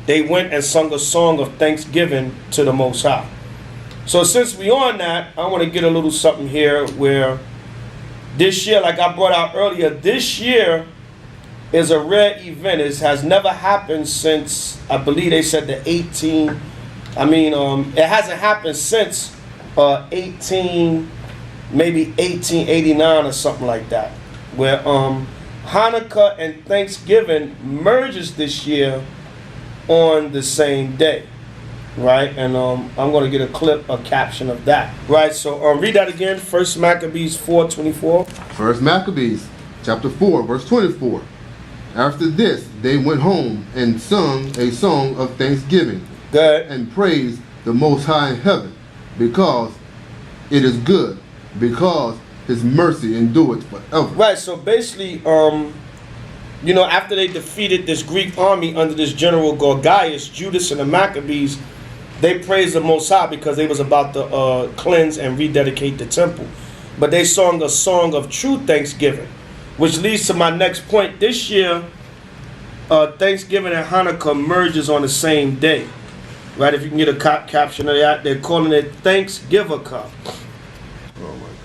they went and sung a song of thanksgiving to the Most High. So since we on that, I want to get a little something here where this year, like I brought out earlier, this year is a rare event. It has never happened since, I believe they said it hasn't happened since 1889 or something like that, where Hanukkah and Thanksgiving merges this year on the same day, right? And I'm going to get a caption of that, right? So read that again. First Maccabees 4:24. First Maccabees chapter 4 verse 24. After this they went home and sung a song of thanksgiving. Good. And praised the Most High in heaven, because it is good, because his mercy endureth forever. Right, so basically, after they defeated this Greek army under this general Gorgias, Judas and the Maccabees, they praised the Most High because they was about to cleanse and rededicate the temple. But they sung a song of true thanksgiving, which leads to my next point. This year, Thanksgiving and Hanukkah merges on the same day. Right, if you can get a caption of that, they're calling it Thanksgivacah.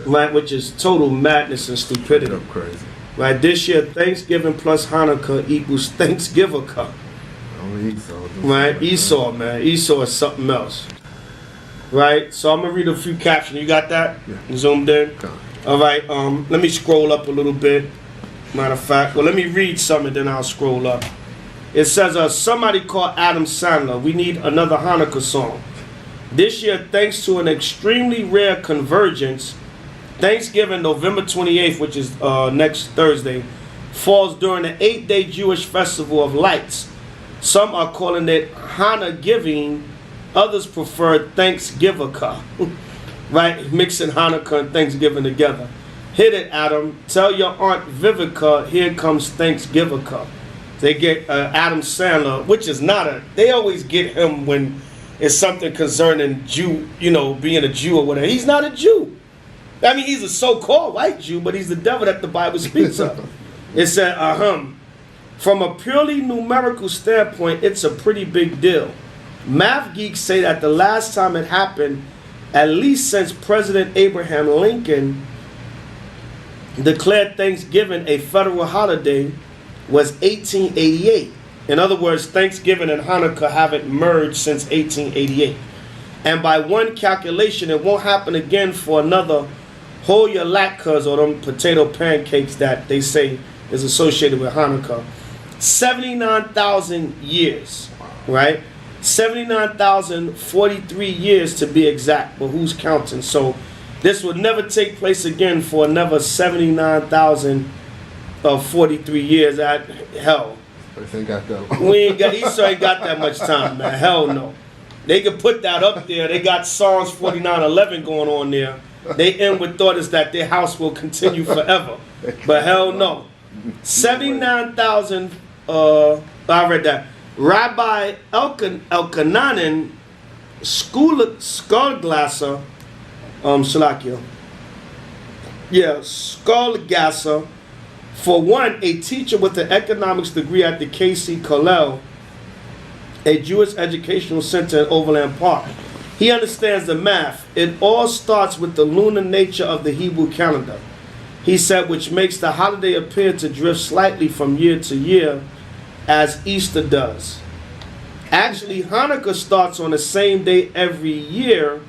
Right, which is total madness and stupidity. Crazy. Right, this year Thanksgiving plus Hanukkah equals Thanksgivacah. Only Esau. Right, Esau, man. Esau is something else. Right, so I'm gonna read a few captions. You got that? Yeah. Zoomed in. Got it. All right. Let me scroll up a little bit. Matter of fact, let me read some and then I'll scroll up. It says, somebody called Adam Sandler. We need another Hanukkah song. This year, thanks to an extremely rare convergence, Thanksgiving, November 28th, which is next Thursday, falls during the 8-day Jewish festival of lights. Some are calling it Hanukkah. Others prefer Thanksgivacah. Right? Mixing Hanukkah and Thanksgiving together. Hit it, Adam. Tell your Aunt Vivica, here comes Thanksgivacah. They get Adam Sandler, which is not they always get him when it's something concerning Jew, being a Jew or whatever. He's not a Jew. I mean, he's a so-called white Jew, but he's the devil that the Bible speaks of. It said, from a purely numerical standpoint, it's a pretty big deal. Math geeks say that the last time it happened, at least since President Abraham Lincoln declared Thanksgiving a federal holiday, was 1888. In other words, Thanksgiving and Hanukkah haven't merged since 1888. And by one calculation, it won't happen again for another HOI latkes, or them potato pancakes that they say is associated with Hanukkah. 79,000 years, right? 79,043 years to be exact, but who's counting? So this would never take place again for another 79,043 years. At hell, Ain't got that. Esau ain't got that much time, man. Hell no. They could put that up there. They got Psalms 49:11 going on there. They end with thought is that their house will continue forever, but hell no. 79,000. I read that. Rabbi Elkananen Skullgasser, Skullgasser, for one, a teacher with an economics degree at the KC Kollel, a Jewish educational center in Overland Park. He understands the math. It all starts with the lunar nature of the Hebrew calendar. He said, which makes the holiday appear to drift slightly from year to year, as Easter does. Actually, Hanukkah starts on the same day every year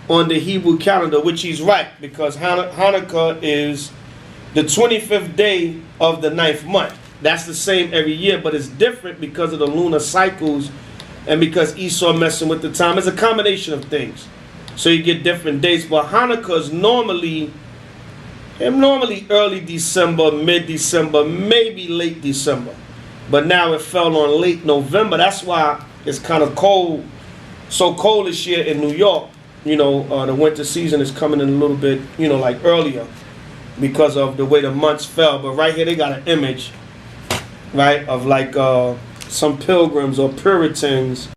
on the Hebrew calendar, which he's right, because Hanukkah is the 25th day of the 9th month. That's the same every year, but it's different because of the lunar cycles and because Esau messing with the time. It's a combination of things. So you get different dates, but Hanukkah is normally early December, mid-December, maybe late December. But now it fell on late November. That's why it's kind of cold, so cold this year in New York. The winter season is coming in a little bit, like earlier because of the way the months fell. But right here they got an image, right, of like some pilgrims or Puritans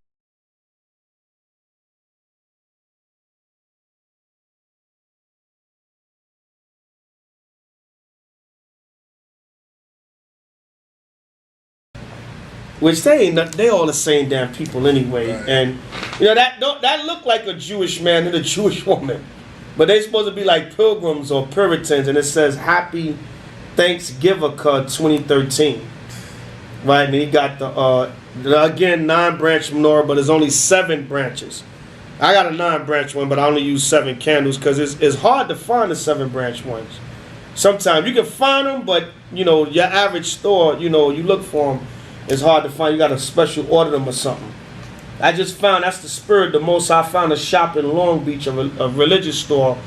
which they all the same damn people anyway. Right. And that looked like a Jewish man and a Jewish woman, but they supposed to be like pilgrims or Puritans, and it says Happy Thanksgiving 2013, right? And he got the again 9-branch menorah, but there's only 7 branches. I got a 9-branch one, but I only use 7 candles because it's hard to find the 7-branch ones. Sometimes you can find them, but your average store, you look for them, it's hard to find. You got to special order them or something. I just found that's the spirit. The most I found a shop in Long Beach, a religious store.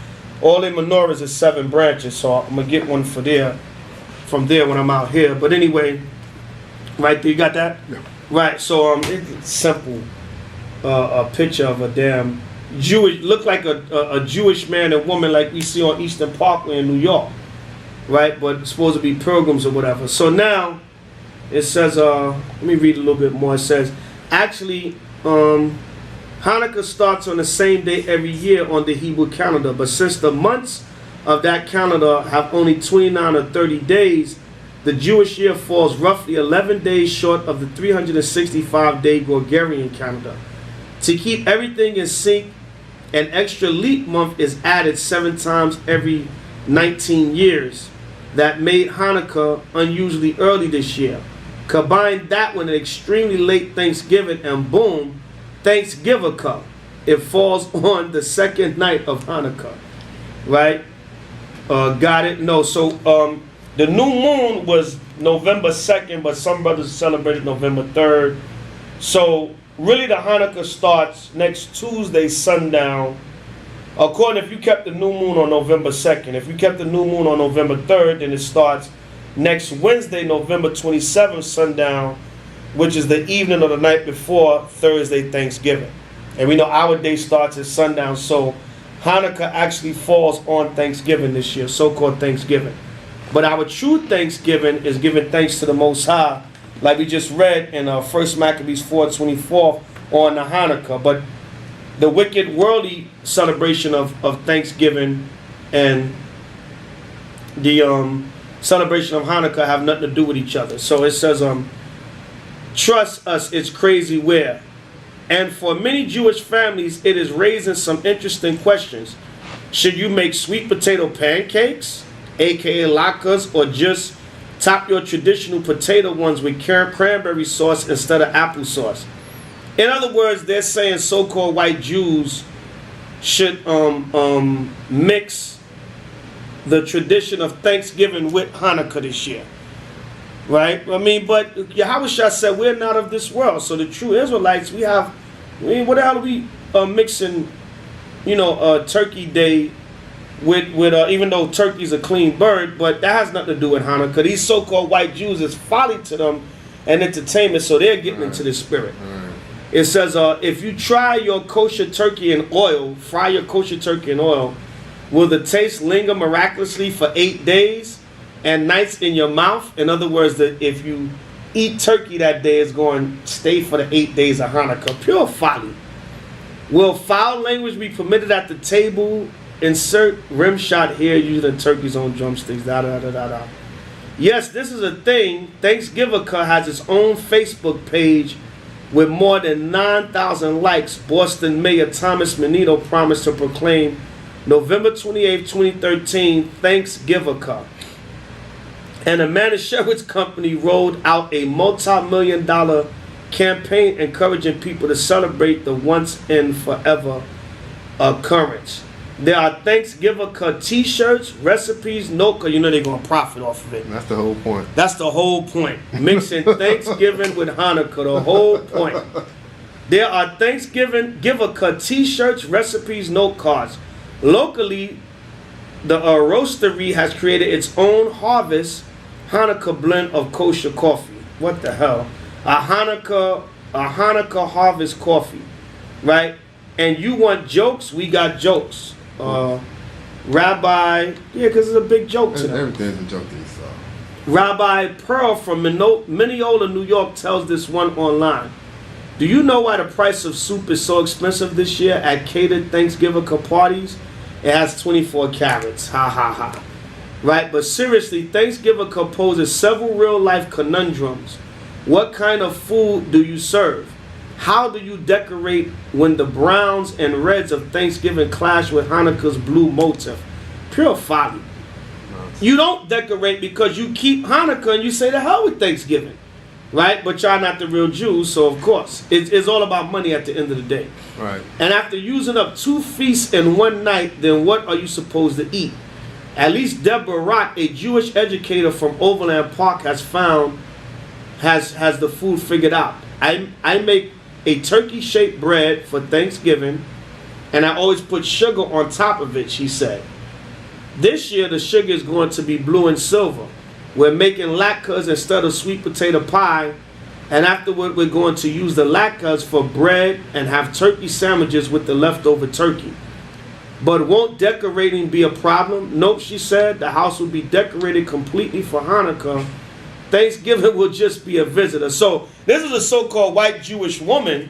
All their menorahs is 7 branches, so I'm gonna get one from there when I'm out here. But anyway, right there, you got that? Yeah. Right. So it's simple. A picture of a damn Jewish, look like a Jewish man and woman like we see on Eastern Parkway in New York, right? But it's supposed to be pilgrims or whatever. So now it says, let me read a little bit more. It says, actually, Hanukkah starts on the same day every year on the Hebrew calendar, but since the months of that calendar have only 29 or 30 days, the Jewish year falls roughly 11 days short of the 365-day Gregorian calendar. To keep everything in sync, an extra leap month is added 7 times every 19 years. That made Hanukkah unusually early this year. Combine that with an extremely late Thanksgiving and boom, Thanksgiving. It falls on the second night of Hanukkah. Right? Got it? No, so the new moon was November 2nd, but some brothers celebrated November 3rd. So really the Hanukkah starts next Tuesday sundown. According, if you kept the new moon on November 2nd, if you kept the new moon on November 3rd, then it starts next Wednesday, November 27th sundown, which is the evening or the night before Thursday Thanksgiving. And we know our day starts at sundown, so Hanukkah actually falls on Thanksgiving this year, so-called Thanksgiving. But our true Thanksgiving is giving thanks to the Most High, like we just read in 1 Maccabees 4:24 on the Hanukkah. But the wicked worldly celebration of Thanksgiving and the celebration of Hanukkah have nothing to do with each other. So it says, trust us, it's crazy where. And for many Jewish families, it is raising some interesting questions. Should you make sweet potato pancakes, aka latkes, or just top your traditional potato ones with cranberry sauce instead of applesauce? In other words, they're saying so-called white Jews should mix the tradition of Thanksgiving with Hanukkah this year. Right? I mean, but Yahushua said we're not of this world. So the true Israelites, what the hell are we mixing, Turkey Day with even though turkey's a clean bird, but that has nothing to do with Hanukkah. These so-called white Jews is folly to them and entertainment, so they're getting into the spirit. It says, if you try your kosher turkey in oil, fry your kosher turkey in oil, will the taste linger miraculously for 8 days and nights in your mouth? In other words, that if you eat turkey that day, it's going to stay for the 8 days of Hanukkah. Pure folly. Will foul language be permitted at the table? Insert rim shot here using turkey's own drumsticks. Yes, this is a thing. Thanksgiving has its own Facebook page with more than 9,000 likes. Boston Mayor Thomas Menino promised to proclaim November 28, 2013, Thanksgiving. And a Manischewitz company rolled out a multi-million-dollar campaign encouraging people to celebrate the once and forever occurrence. There are Thanksgiving t-shirts, recipes, they're going to profit off of it. That's the whole point. That's the whole point. Mixing Thanksgiving with Hanukkah, the whole point. There are Thanksgiving t-shirts, recipes, note cards. Locally, the roastery has created its own harvest Hanukkah blend of kosher coffee. What the hell? A Hanukkah harvest coffee, right? And you want jokes? We got jokes. Rabbi, because it's a big joke to them. Everything's a joke to these. Rabbi Pearl from Mineola, New York tells this one online. Do you know why the price of soup is so expensive this year at catered Thanksgiving parties? It has 24 carats. Ha ha ha. Right? But seriously, Thanksgiving poses several real-life conundrums. What kind of food do you serve? How do you decorate when the browns and reds of Thanksgiving clash with Hanukkah's blue motif? Pure folly. You don't decorate because you keep Hanukkah and you say the hell with Thanksgiving. Right? But y'all not the real Jews, so of course. It's all about money at the end of the day. Right. And after using up 2 feasts in one night, then what are you supposed to eat? At least Deborah Rock, a Jewish educator from Overland Park, has the food figured out. I make a turkey-shaped bread for Thanksgiving, and I always put sugar on top of it, she said. This year, the sugar is going to be blue and silver. We're making latkes instead of sweet potato pie, and afterward, we're going to use the latkes for bread and have turkey sandwiches with the leftover turkey. But won't decorating be a problem? Nope, she said. The house will be decorated completely for Hanukkah. Thanksgiving will just be a visitor. So this is a so-called white Jewish woman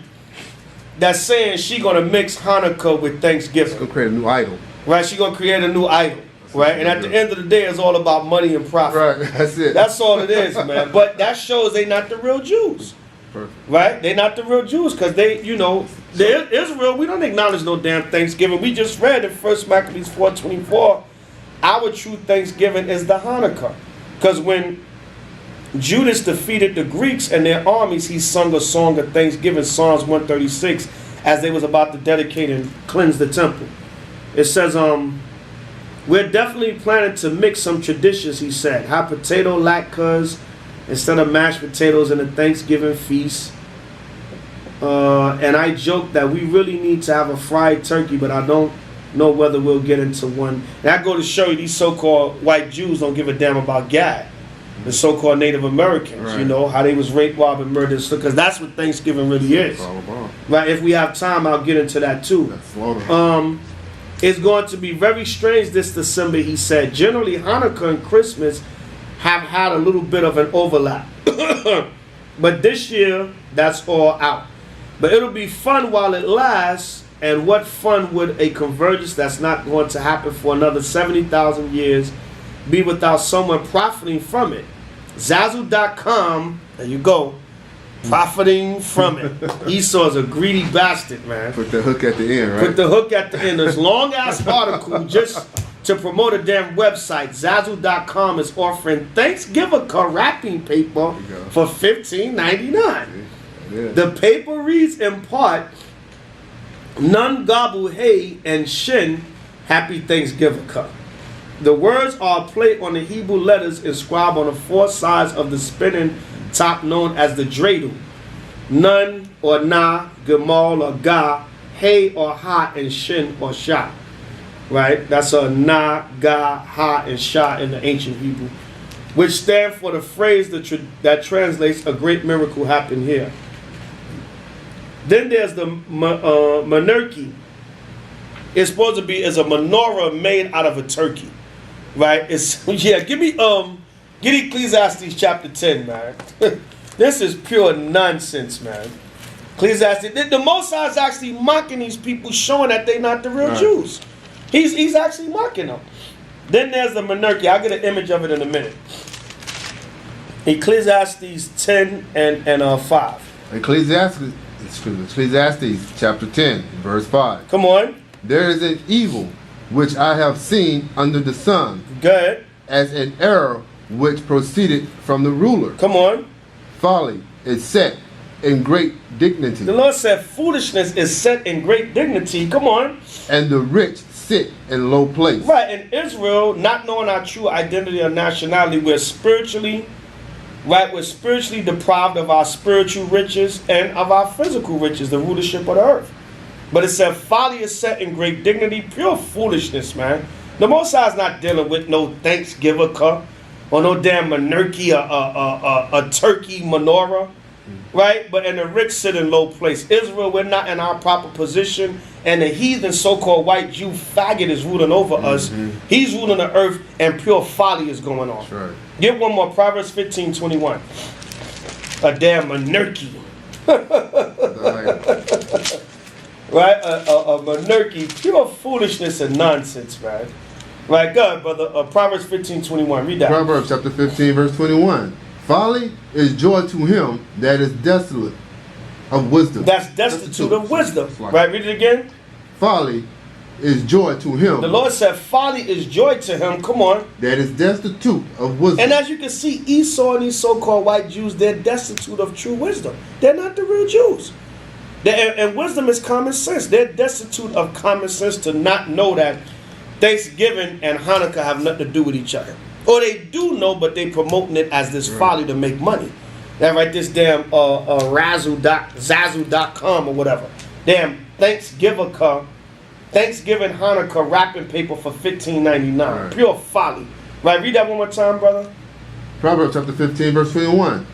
that's saying she's going to mix Hanukkah with Thanksgiving. She's going to create a new idol. Right, she's going to create a new idol. Right, and at the end of the day, it's all about money and profit. Right, that's it. That's all it is, man. But that shows they not the real Jews. Perfect. Right? They not the real Jews because they, they're Israel. We don't acknowledge no damn Thanksgiving. We just read in 1 Maccabees 4:24, our true Thanksgiving is the Hanukkah. Because when Judas defeated the Greeks and their armies, he sung a song of thanksgiving, Psalms 136, as they was about to dedicate and cleanse the temple. It says, we're definitely planning to mix some traditions, he said. Have potato latkes instead of mashed potatoes in the Thanksgiving feast. And I joked that we really need to have a fried turkey, but I don't know whether we'll get into one. And I go to show you these so-called white Jews don't give a damn about Gad. The so-called Native Americans, right. How they was raped, robbed, and murdered. Because that's what Thanksgiving really is. Right? If we have time, I'll get into that too. It's going to be very strange this December, he said. Generally, Hanukkah and Christmas have had a little bit of an overlap. But this year, that's all out. But it'll be fun while it lasts. And what fun would a convergence that's not going to happen for another 70,000 years be without someone profiting from it? Zazzle.com, there you go, profiting from it. Esau's a greedy bastard, man. Put the hook at the end, right? Put the hook at the end. This long-ass article just to promote a damn website. Zazzle.com is offering Thanksgiving wrapping paper for $15.99. Yeah. The paper reads in part, Nun gobble hay and shin, happy Thanksgiving. The words are a play on the Hebrew letters inscribed on the 4 sides of the spinning top known as the dreidel. Nun or na, gemal or ga, hay or ha, and shin or sha. Right? That's a na, ga, ha, and sha in the ancient Hebrew, which stand for the phrase that translates a great miracle happened here. Then there's the monarchy. It's supposed to be as a menorah made out of a turkey. Right? It's give me Ecclesiastes chapter 10, man. This is pure nonsense, man. Ecclesiastes, the Most High is actually mocking these people, showing that they're not the real Jews. He's actually mocking them. Then there's the monarchy. I'll get an image of it in a minute. Ecclesiastes 10 and 5. Ecclesiastes chapter 10, verse 5. Come on. There is an evil which I have seen under the sun. Good. As an error which proceeded from the ruler. Come on. Folly is set in great dignity. The Lord said foolishness is set in great dignity. Come on. And the rich sit in low place. Right. In Israel, not knowing our true identity or nationality, we're spiritually deprived of our spiritual riches and of our physical riches, the rulership of the earth. But it said folly is set in great dignity, pure foolishness, man. The Most High is not dealing with no Thanksgiving or no damn monarchy, a turkey menorah, right? But and the rich sit in low place. Israel, we're not in our proper position, and the heathen so-called white Jew faggot is ruling over us. He's ruling the earth, and pure folly is going on. That's right. Get one more, Proverbs 15:21. A damn monarchy. Right? A monarchy, pure foolishness and nonsense, man. Right, go ahead, brother. Proverbs 15:21. Read that. Proverbs chapter 15, verse 21. Folly is joy to him that is desolate of wisdom. That's destitute of wisdom. Right, read it again. Folly is joy to him. The Lord said folly is joy to him. Come on. That is destitute of wisdom. And as you can see, Esau and these so-called white Jews, they're destitute of true wisdom. They're not the real Jews. And wisdom is common sense. They're destitute of common sense to not know that Thanksgiving and Hanukkah have nothing to do with each other. Or they do know, but they promoting it as this folly to make money. That right, this damn Zazu.com or whatever. Damn Thanksgiving Hanukkah wrapping paper for $15.99. Right. Pure folly. Right, read that one more time, brother. Proverbs chapter 15, verse 21.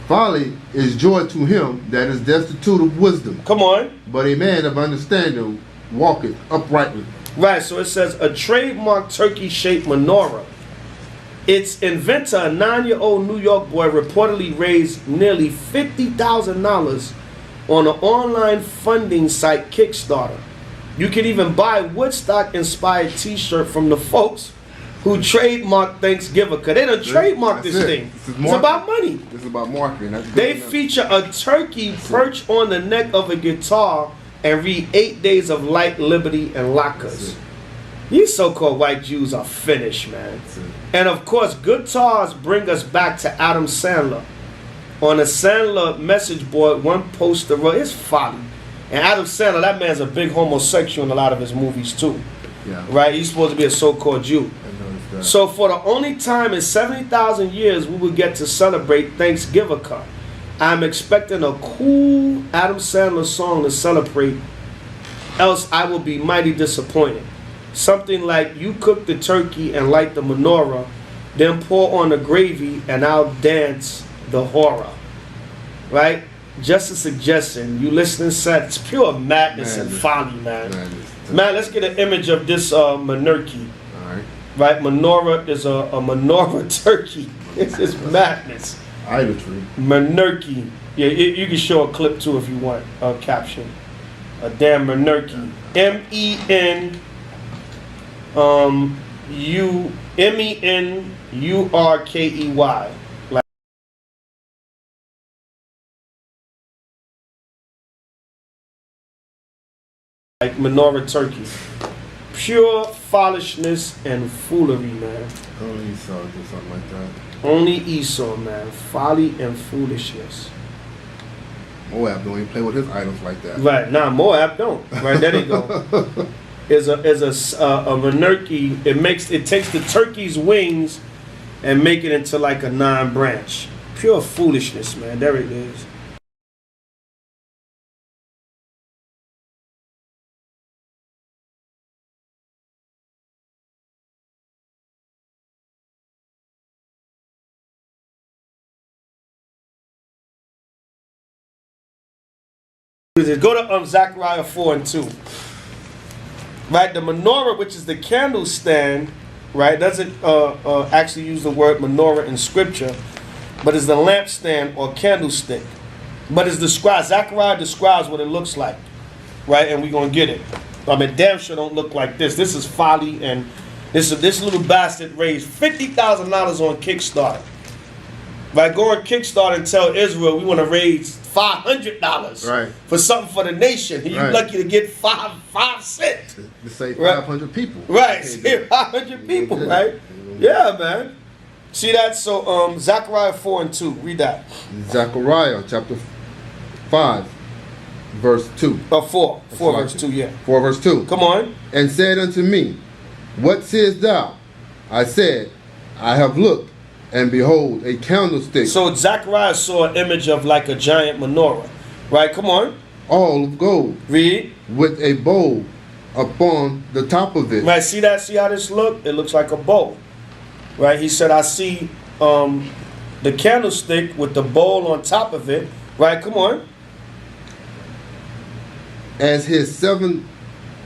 Folly is joy to him that is destitute of wisdom. Come on. But a man of understanding walketh uprightly. Right, so it says a trademark turkey-shaped menorah. Its inventor, a 9-year-old New York boy, reportedly raised nearly $50,000 on an online funding site Kickstarter. You can even buy Woodstock-inspired T-shirt from the folks who trademarked Thanksgiving. Because they done trademarked this thing. It's about money. This is about marketing. They feature a turkey perched on the neck of a guitar and read 8 Days of Light, Liberty, and Lockers. These so-called white Jews are finished, man. And of course, guitars bring us back to Adam Sandler. On a Sandler message board, one poster wrote, it's folly. And Adam Sandler, that man's a big homosexual in a lot of his movies too. Yeah. Right? He's supposed to be a so-called Jew. I noticed that. So for the only time in 70,000 years we will get to celebrate Thanksgiving, I'm expecting a cool Adam Sandler song to celebrate, else I will be mighty disappointed. Something like, you cook the turkey and light the menorah, then pour on the gravy and I'll dance the horror. Right? Just a suggestion. You listening, said it's pure madness and folly, man. Man, let's get an image of this menorah. Alright. Right? Menorah is a menorah turkey. It's just madness. Idolatry. Menorah. Yeah, you can show a clip too if you want a caption. A damn menorah. MENURKEY. Like menorah turkey. Pure foolishness and foolery, man. Only Esau did something like that. Only Esau, man. Folly and foolishness. Moab don't even play with his idols like that. Right, nah, Moab don't. Right, there they go. Is a menorah. It takes the turkey's wings and make it into like a 9-branch. Pure foolishness, man. There it is. Go to Zechariah 4 and 2. Right, the menorah, which is the candle stand, right, doesn't actually use the word menorah in scripture, but is the lampstand or candlestick. But it's described. Zechariah describes what it looks like, right, and we're gonna get it. I mean, damn sure don't look like this. This is folly, and this little bastard raised $50,000 on Kickstarter. Right, go on Kickstarter and tell Israel we want to raise $500 for something for the nation. You're lucky to get 5 cents. To say 500 people. Right, say 500 people, right? Yeah, man. See that? So, Zechariah 4 and 2. Read that. Zechariah chapter 5, verse 2. 4 verse 2, yeah. 4 verse 2. Come on. And said unto me, what sayest thou? I said, I have looked, and behold, a candlestick. So Zechariah saw an image of like a giant menorah. Right, come on. All of gold. Read. With a bowl upon the top of it. Right, see that? See how this look? It looks like a bowl. Right, he said, I see the candlestick with the bowl on top of it. Right, come on. As his 7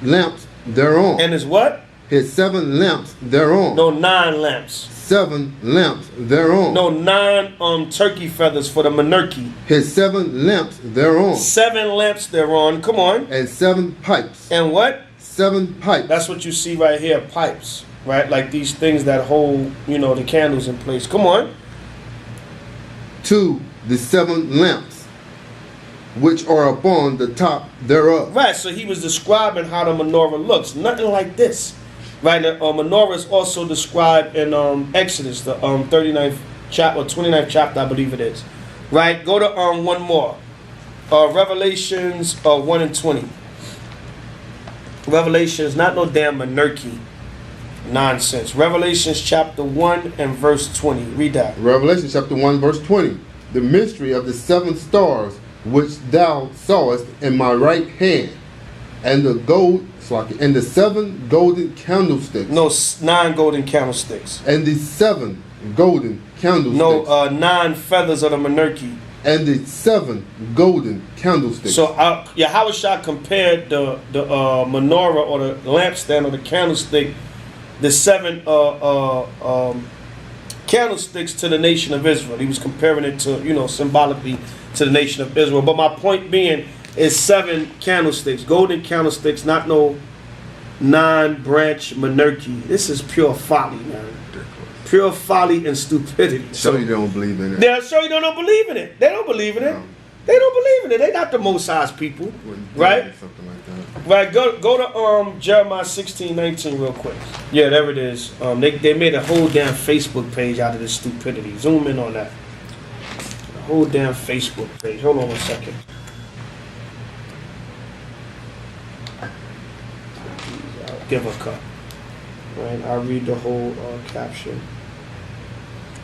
lamps thereon. And his what? His 7 lamps thereon. No, 9 lamps. 7 lamps thereon. No, 9 turkey feathers for the menorah. His 7 lamps thereon. 7 lamps thereon. Come on. And 7 pipes. And what? 7 pipes. That's what you see right here, pipes. Right? Like these things that hold, the candles in place. Come on. to the 7 lamps which are upon the top thereof. Right, so he was describing how the menorah looks. Nothing like this. Right, the menorah is also described in Exodus, the 39th chapter, or 29th chapter, I believe it is. Right, go to one more. Revelations 1 and 20. Revelations, not no damn monarchy nonsense. Revelations chapter 1 and verse 20. Read that. Revelation chapter 1 verse 20. The mystery of the 7 stars which thou sawest in my right hand, and the 7 golden candlesticks. No, 9 golden candlesticks. And the 7 golden candlesticks. No, 9 feathers of the monarchy. And the 7 golden candlesticks. So Yahushua compared the menorah or the lampstand or the candlestick, the 7 candlesticks, to the nation of Israel. He was comparing it to, symbolically to the nation of Israel. But my point being is 7 candlesticks, golden candlesticks, not no 9-branch monarchy. This is pure folly, man. Pure folly and stupidity. So you don't believe in it. They'll show you they don't believe in it. They don't believe in it. No. They don't believe in it. They're not the Most High's people, right? Something like that. Right. Go to Jeremiah 16:19 real quick. Yeah, there it is. They made a whole damn Facebook page out of this stupidity. Zoom in on that. A whole damn Facebook page. Hold on a second. Give a cup. Right. I'll read the whole caption.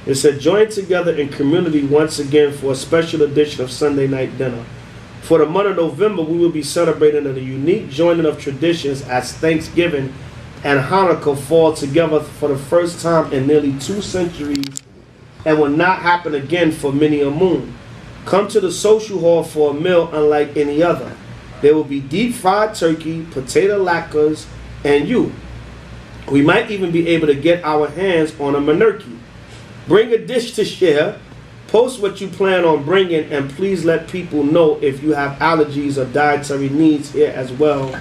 It said, join together in community once again for a special edition of Sunday Night Dinner. For the month of November, we will be celebrating a unique joining of traditions as Thanksgiving and Hanukkah fall together for the first time in nearly 2 centuries and will not happen again for many a moon. Come to the social hall for a meal unlike any other. There will be deep fried turkey, potato latkes, and you. We might even be able to get our hands on a monarchy. Bring a dish to share, post what you plan on bringing, and please let people know if you have allergies or dietary needs here as well.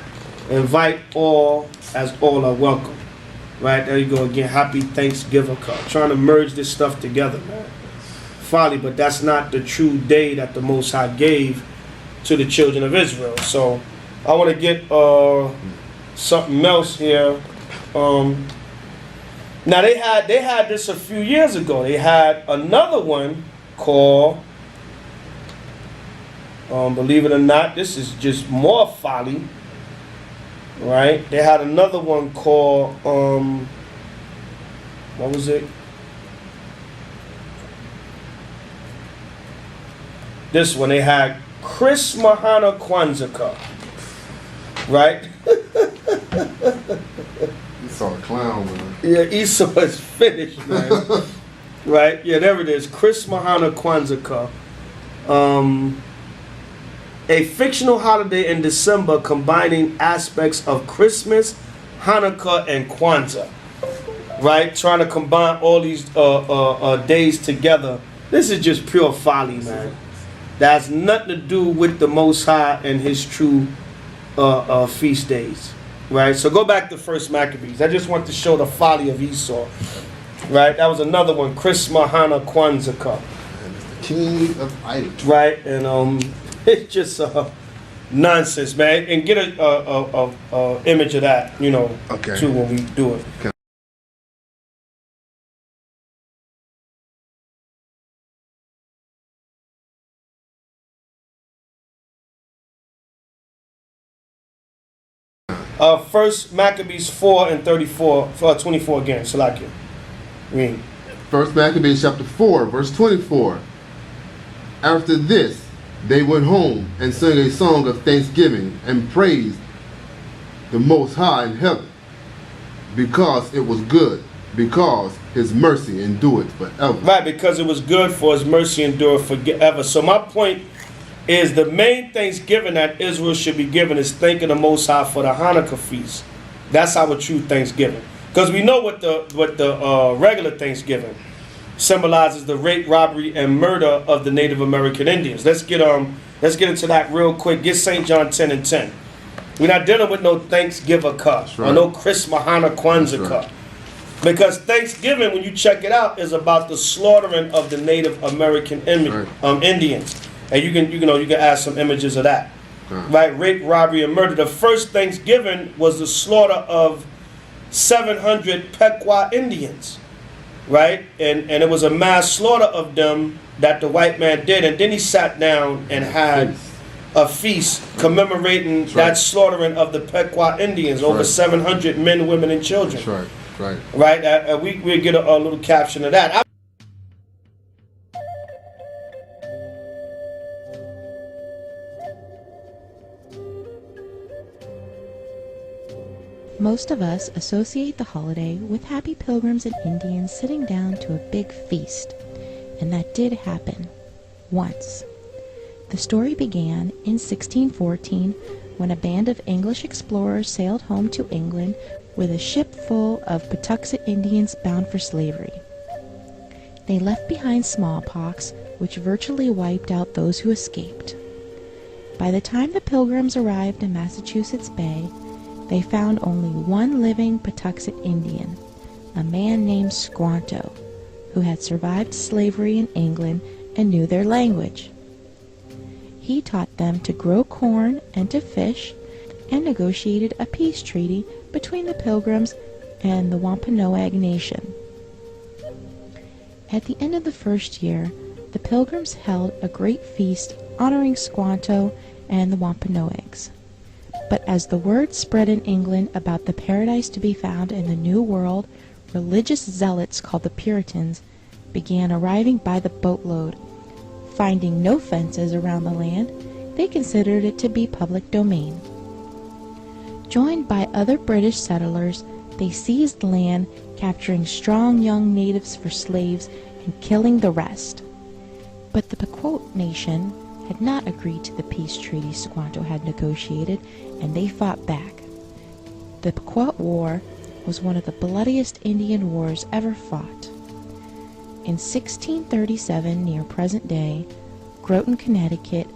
Invite all, as all are welcome. Right, there you go again. Happy Thanksgiving card. Trying to merge this stuff together, man. Folly, but that's not the true day that the Most High gave to the children of Israel. So I want to get something else here. Now they had this a few years ago. They had another one called, believe it or not, this is just more folly, right? They had another one called, what was it? This one, they had Chris Mahana Kwanzaa, right? Esau a clown, man. Yeah, Esau is finished, man. Right? Yeah, there it is. Chris Mahana Kwanzaa. A fictional holiday in December combining aspects of Christmas, Hanukkah, and Kwanzaa. Right? Trying to combine all these days together. This is just pure folly, man. That has nothing to do with the Most High and his true feast days. Right, so go back to First Maccabees. I just want to show the folly of Esau. Right, that was another one, Chris Mahana Kwanzaa. And it's the king of idolatry. Right, and it's just nonsense, man. And get a image of that, Okay. too, when we do it. Okay. First Maccabees 4 and 34, 24 again. Salakia. Read. First Maccabees chapter 4, verse 24. After this, they went home and sang a song of thanksgiving and praised the Most High in heaven, because it was good, because his mercy endureth forever. Right, because it was good, for his mercy endureth forever. So my point is, the main Thanksgiving that Israel should be given is thanking the Most High for the Hanukkah feast. That's our true Thanksgiving. Because we know what the regular Thanksgiving symbolizes: the rape, robbery, and murder of the Native American Indians. Let's get into that real quick. Get St. John 10 and 10. We're not dealing with no Thanksgiving cup, right, or no Chris Mahana Kwanzaa cup. Because Thanksgiving, when you check it out, is about the slaughtering of the Native American Indians, and you can add some images of that, right? Rape, robbery, and murder. The first Thanksgiving was the slaughter of 700 Pequot Indians, right? And it was a mass slaughter of them that the white man did, and then he sat down and had a feast commemorating that slaughtering of the Pequot Indians, over 700 men, women, and children. That's right. Right. Right. We get a little caption of that. Most of us associate the holiday with happy pilgrims and Indians sitting down to a big feast, and that did happen once. The story began in 1614 when a band of English explorers sailed home to England with a ship full of Patuxet Indians bound for slavery. They left behind smallpox, which virtually wiped out those who escaped. By the time the Pilgrims arrived in Massachusetts Bay, they found only one living Patuxet Indian, a man named Squanto, who had survived slavery in England and knew their language. He taught them to grow corn and to fish, and negotiated a peace treaty between the Pilgrims and the Wampanoag Nation. At the end of the first year, the Pilgrims held a great feast honoring Squanto and the Wampanoags. But as the word spread in England about the paradise to be found in the New World, religious zealots called the Puritans began arriving by the boatload. Finding no fences around the land, they considered it to be public domain. Joined by other British settlers, they seized land, capturing strong young natives for slaves and killing the rest. But the Pequot Nation had not agreed to the peace treaty Squanto had negotiated, and they fought back. The Pequot War was one of the bloodiest Indian wars ever fought. In 1637, near present day, Groton, Connecticut,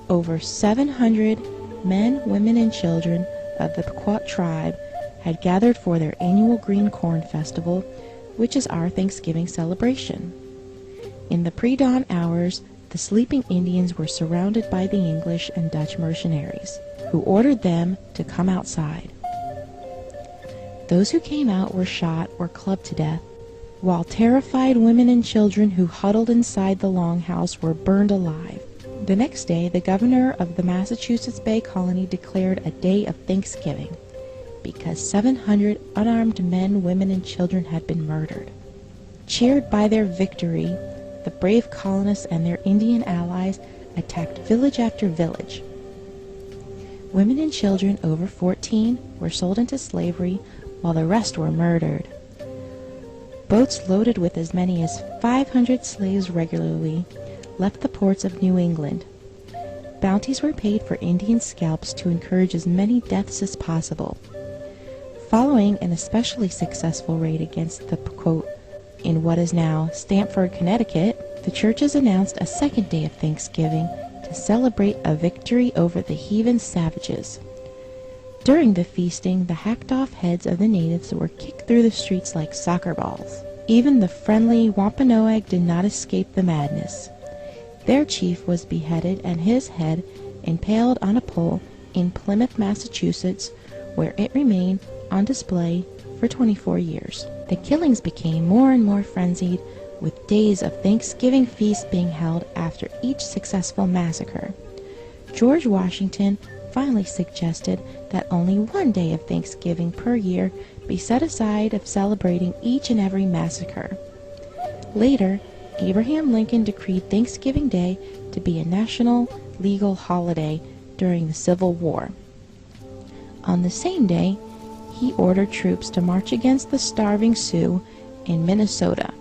over 700 men, women, and children of the Pequot tribe had gathered for their annual Green Corn Festival, which is our Thanksgiving celebration. In the pre-dawn hours, the sleeping Indians were surrounded by the English and Dutch mercenaries, who ordered them to come outside. Those who came out were shot or clubbed to death, while terrified women and children who huddled inside the longhouse were burned alive. The next day, the governor of the Massachusetts Bay Colony declared a day of Thanksgiving, because 700 unarmed men, women, and children had been murdered. Cheered by their victory, the brave colonists and their Indian allies attacked village after village. Women and children over 14 were sold into slavery, while the rest were murdered. Boats loaded with as many as 500 slaves regularly left the ports of New England. Bounties were paid for Indian scalps to encourage as many deaths as possible. Following an especially successful raid against the Pequot in what is now Stamford, Connecticut, the churches announced a second day of Thanksgiving to celebrate a victory over the heathen savages. During the feasting, the hacked-off heads of the natives were kicked through the streets like soccer balls. Even the friendly Wampanoag did not escape the madness. Their chief was beheaded and his head impaled on a pole in Plymouth, Massachusetts, where it remained on display for 24 years. The killings became more and more frenzied, with days of Thanksgiving feasts being held after each successful massacre. George Washington finally suggested that only one day of Thanksgiving per year be set aside of celebrating each and every massacre. Later, Abraham Lincoln decreed Thanksgiving Day to be a national legal holiday during the Civil War. On the same day, he ordered troops to march against the starving Sioux in Minnesota.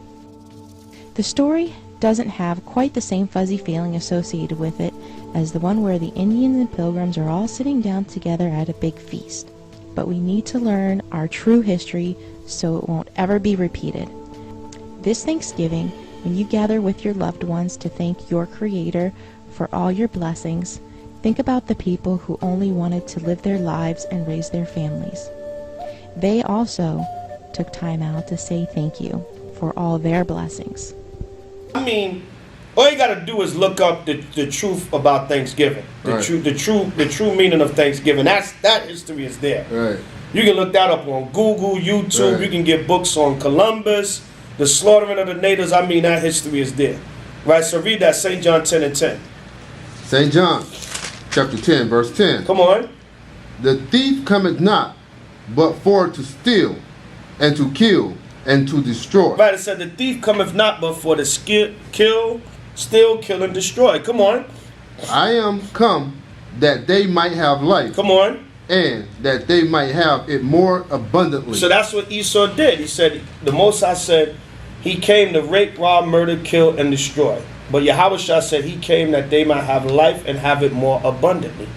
The story doesn't have quite the same fuzzy feeling associated with it as the one where the Indians and Pilgrims are all sitting down together at a big feast. But we need to learn our true history so it won't ever be repeated. This Thanksgiving, when you gather with your loved ones to thank your Creator for all your blessings, think about the people who only wanted to live their lives and raise their families. They also took time out to say thank you for all their blessings. I mean, all you gotta do is look up the truth about Thanksgiving. Right. The true meaning of Thanksgiving. That history is there. Right. You can look that up on Google, YouTube. Right. You can get books on Columbus, the slaughtering of the natives. I mean, that history is there. Right, so read that, St. John 10 and 10. St. John, chapter 10, verse 10. Come on. The thief cometh not, but for to steal, and to kill, and to destroy. Right, it said the thief cometh not but for to kill, steal, kill, and destroy. Come on. I am come that they might have life, Come on. and that they might have it more abundantly. So that's what Esau did. He said, the Most High said, he came to rape, rob, murder, kill, and destroy. But Yahushua said he came that they might have life and have it more abundantly.